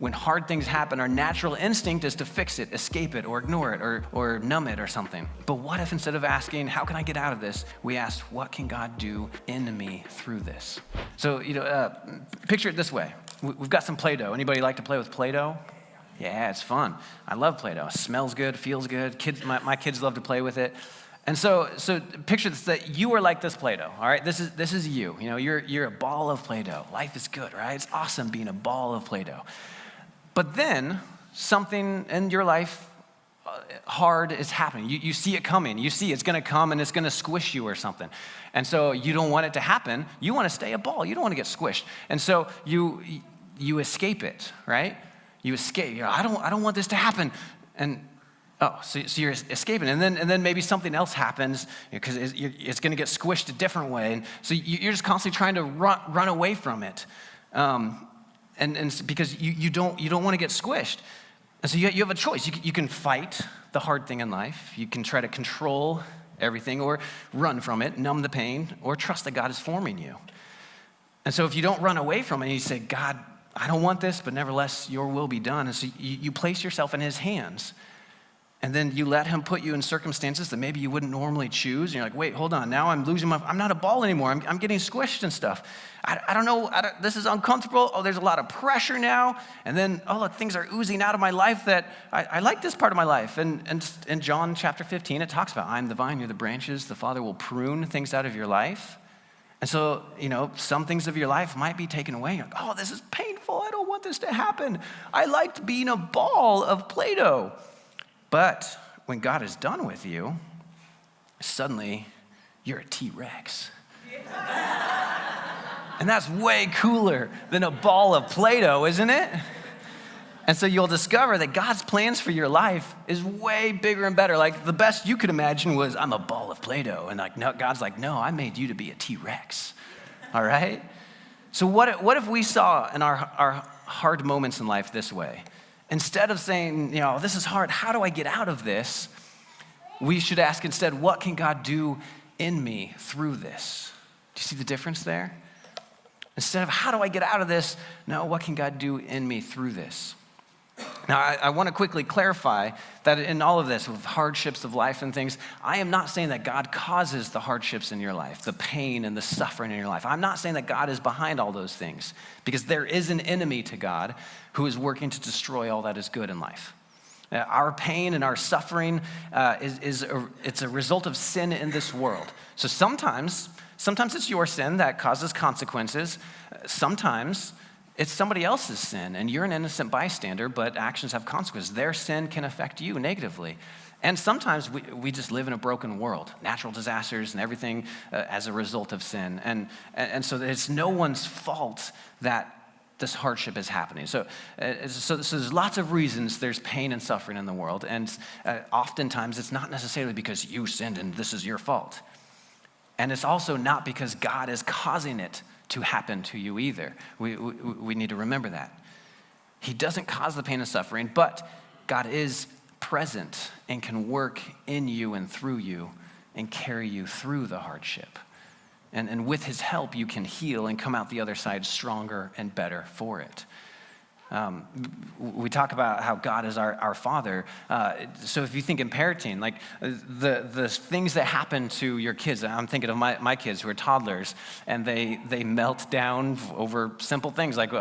when hard things happen, our natural instinct is to fix it, escape it, or ignore it, or numb it or something. But what if instead of asking, how can I get out of this, we asked, what can God do in me through this? So, picture it this way. We've got some Play-Doh. Anybody like to play with Play-Doh? Yeah, it's fun. I love Play-Doh. It smells good, feels good. My kids love to play with it. And so picture this, that you are like this Play-Doh, all right? This is you. You're a ball of Play-Doh. Life is good, right? It's awesome being a ball of Play-Doh. But then something in your life hard is happening. You see it coming. You see it's going to come and it's going to squish you or something. And so you don't want it to happen. You want to stay a ball. You don't want to get squished. And so you escape it, right? You escape. I don't want this to happen. And so you're escaping, and then maybe something else happens because it's going to get squished a different way, and so you're just constantly trying to run away from it, and because you don't want to get squished, and so you have a choice. You can fight the hard thing in life. You can try to control everything, or run from it, numb the pain, or trust that God is forming you. And so if you don't run away from it, you say, God, I don't want this, but nevertheless, your will be done. And so you place yourself in his hands. And then you let him put you in circumstances that maybe you wouldn't normally choose. And you're like, wait, hold on. Now I'm not a ball anymore. I'm getting squished and stuff. I don't know. This is uncomfortable. Oh, there's a lot of pressure now. And then, look, things are oozing out of my life that I like this part of my life. And in John chapter 15, it talks about, I'm the vine, you're the branches. The Father will prune things out of your life. And so, some things of your life might be taken away. You're like, this is painful. I don't want this to happen. I liked being a ball of Play-Doh. But when God is done with you, suddenly you're a T-Rex. And that's way cooler than a ball of Play-Doh, isn't it? And so you'll discover that God's plans for your life is way bigger and better. Like the best you could imagine was, I'm a ball of Play-Doh. And God's like, no, I made you to be a T-Rex. All right? So what if we saw in our hard moments in life this way? Instead of saying, this is hard, how do I get out of this? We should ask instead, what can God do in me through this? Do you see the difference there? Instead of, how do I get out of this? No, what can God do in me through this? Now, I want to quickly clarify that in all of this, with hardships of life and things, I am not saying that God causes the hardships in your life, the pain and the suffering in your life. I'm not saying that God is behind all those things, because there is an enemy to God who is working to destroy all that is good in life. Our pain and our suffering it's a result of sin in this world. So sometimes it's your sin that causes consequences. Sometimes it's somebody else's sin, and you're an innocent bystander, but actions have consequences. Their sin can affect you negatively. And sometimes we just live in a broken world, natural disasters and everything as a result of sin. And so it's no one's fault that this hardship is happening. So there's lots of reasons there's pain and suffering in the world, and oftentimes it's not necessarily because you sinned and this is your fault. And it's also not because God is causing it to happen to you either. We need to remember that. He doesn't cause the pain and suffering, but God is present and can work in you and through you and carry you through the hardship. And with his help, you can heal and come out the other side stronger and better for it. We talk about how God is our Father. So if you think in parenting, like the things that happen to your kids, I'm thinking of my kids who are toddlers, and they melt down over simple things. Like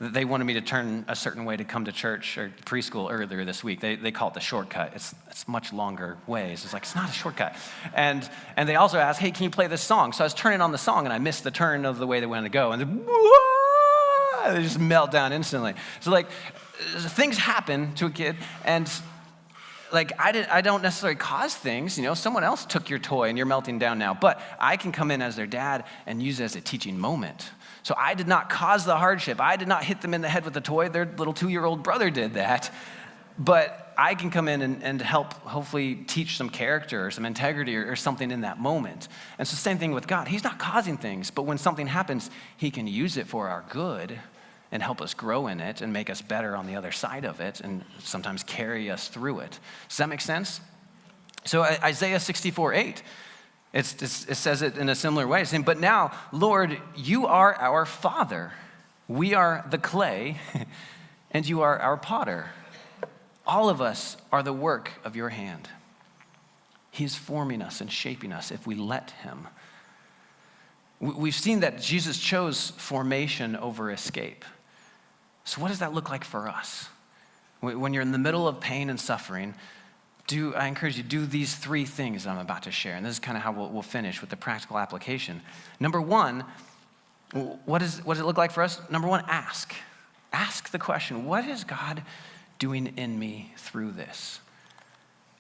they wanted me to turn a certain way to come to church or preschool earlier this week. They call it the shortcut. It's much longer ways. It's like, it's not a shortcut. And they also asked, hey, can you play this song? So I was turning on the song, and I missed the turn of the way they wanted to go. And they just melt down instantly. So like things happen to a kid, and like I don't necessarily cause things. Someone else took your toy and you're melting down now. But I can come in as their dad and use it as a teaching moment. So I did not cause the hardship. I did not hit them in the head with the toy. Their little 2-year-old brother did that. But I can come in and help hopefully teach some character or some integrity or something in that moment. And so same thing with God. He's not causing things, but when something happens, he can use it for our good and help us grow in it and make us better on the other side of it and sometimes carry us through it. Does that make sense? So Isaiah 64:8, it says it in a similar way, saying, but now, Lord, you are our Father. We are the clay, and you are our potter. All of us are the work of your hand. He is forming us and shaping us if we let him. We've seen that Jesus chose formation over escape. So what does that look like for us? When you're in the middle of pain and suffering, I encourage you to do these 3 things that I'm about to share. And this is kind of how we'll finish with the practical application. Number 1, what does it look like for us? Number 1, ask. Ask the question, what is God doing in me through this?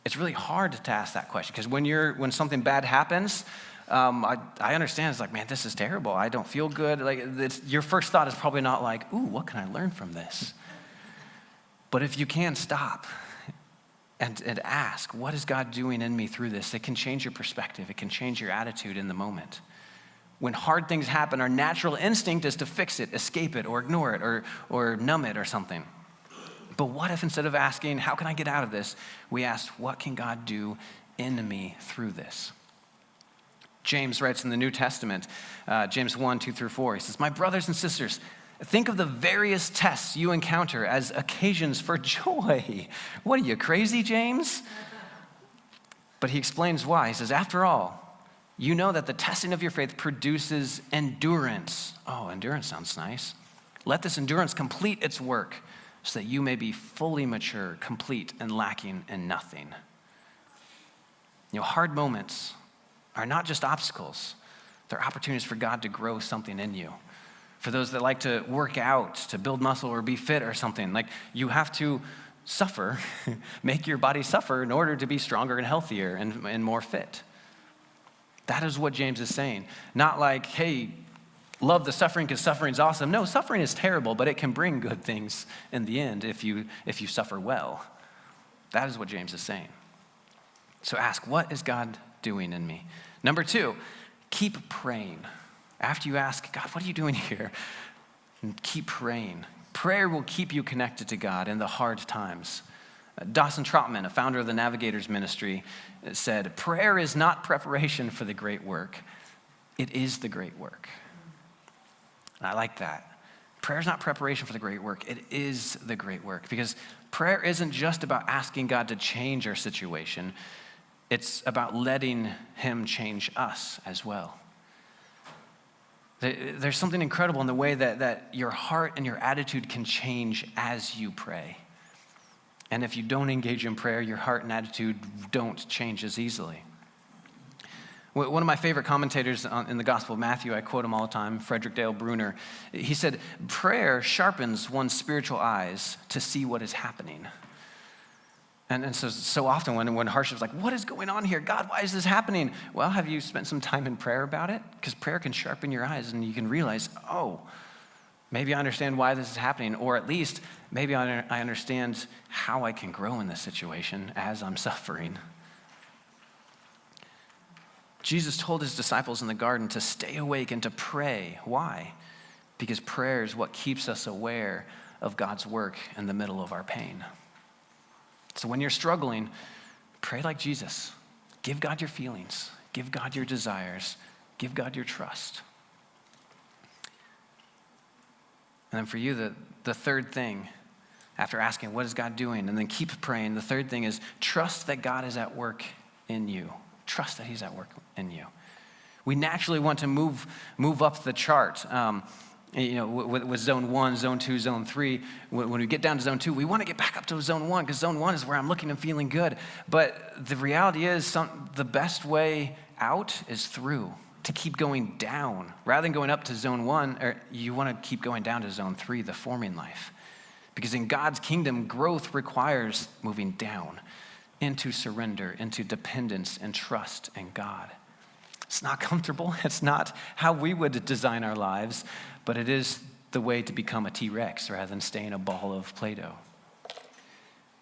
It's really hard to ask that question because when something bad happens, I understand it's like, man, this is terrible. I don't feel good. Like your first thought is probably not like, ooh, what can I learn from this? But if you can stop and ask, what is God doing in me through this? It can change your perspective. It can change your attitude in the moment. When hard things happen, our natural instinct is to fix it, escape it, or ignore it, or numb it or something. But what if instead of asking, how can I get out of this, we ask, what can God do in me through this? James writes in the New Testament, James 1, 2 through 4, he says, my brothers and sisters, think of the various tests you encounter as occasions for joy. What are you, crazy, James? But he explains why. He says, after all, you know that the testing of your faith produces endurance. Oh, endurance sounds nice. Let this endurance complete its work so that you may be fully mature, complete, and lacking in nothing. Hard moments are not just obstacles. They're opportunities for God to grow something in you. For those that like to work out, to build muscle or be fit or something, like you have to suffer, make your body suffer in order to be stronger and healthier and more fit. That is what James is saying. Not like, hey, love the suffering because suffering's awesome. No, suffering is terrible, but it can bring good things in the end if you suffer well. That is what James is saying. So ask, what is God doing in me? Number 2, keep praying. After you ask, God, what are you doing here? Keep praying. Prayer will keep you connected to God in the hard times. Dawson Trotman, a founder of the Navigators Ministry, said, prayer is not preparation for the great work. It is the great work. And I like that. Prayer is not preparation for the great work. It is the great work. Because prayer isn't just about asking God to change our situation. It's about letting him change us as well. There's something incredible in the way that your heart and your attitude can change as you pray. And if you don't engage in prayer, your heart and attitude don't change as easily. One of my favorite commentators in the Gospel of Matthew, I quote him all the time, Frederick Dale Bruner, he said, prayer sharpens one's spiritual eyes to see what is happening. And so often when hardship's like, what is going on here? God, why is this happening? Well, have you spent some time in prayer about it? Because prayer can sharpen your eyes and you can realize, oh, maybe I understand why this is happening, or at least maybe I understand how I can grow in this situation as I'm suffering. Jesus told his disciples in the garden to stay awake and to pray. Why? Because prayer is what keeps us aware of God's work in the middle of our pain. So when you're struggling, pray like Jesus. Give God your feelings. Give God your desires. Give God your trust. And then for you, the third thing, after asking, what is God doing? And then keep praying. The third thing is trust that God is at work in you. Trust that he's at work in you. We naturally want to move up the chart. With zone 1, zone 2, zone 3, when we get down to zone 2, we want to get back up to zone 1 because zone 1 is where I'm looking and feeling good. But the reality is the best way out is through, to keep going down. Rather than going up to zone 1, you want to keep going down to zone 3, the forming life. Because in God's kingdom, growth requires moving down into surrender, into dependence and trust in God. It's not comfortable. It's not how we would design our lives, but it is the way to become a T-Rex rather than staying a ball of Play-Doh.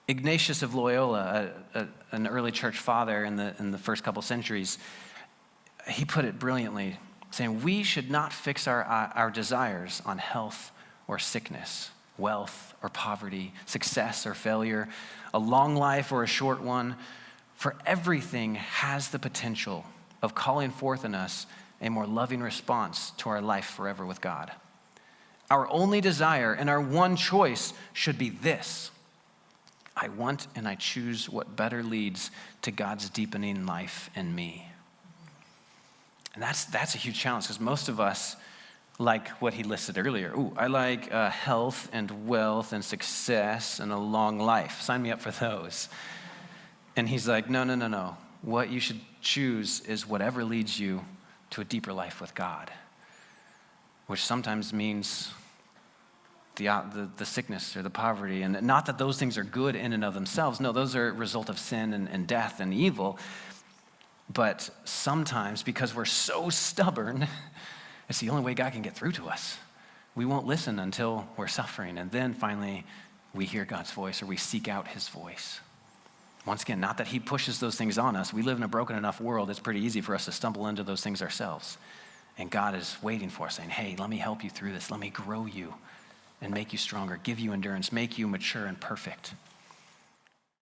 Ignatius of Loyola, an early church father in the first couple centuries, he put it brilliantly, saying, we should not fix our desires on health or sickness, wealth or poverty, success or failure, a long life or a short one, for everything has the potential of calling forth in us a more loving response to our life forever with God. Our only desire and our one choice should be this: I want and I choose what better leads to God's deepening life in me. And that's a huge challenge, because most of us like what he listed earlier. Ooh, I like health and wealth and success and a long life. Sign me up for those. And he's like, no. What you should choose is whatever leads you to a deeper life with God, which sometimes means the sickness or the poverty. And not that those things are good in and of themselves. No, those are a result of sin and death and evil. But sometimes, because we're so stubborn, it's the only way God can get through to us. We won't listen until we're suffering. And then finally, we hear God's voice, or we seek out his voice. Once again, not that he pushes those things on us. We live in a broken enough world, it's pretty easy for us to stumble into those things ourselves. And God is waiting for us, saying, hey, let me help you through this. Let me grow you and make you stronger, give you endurance, make you mature and perfect.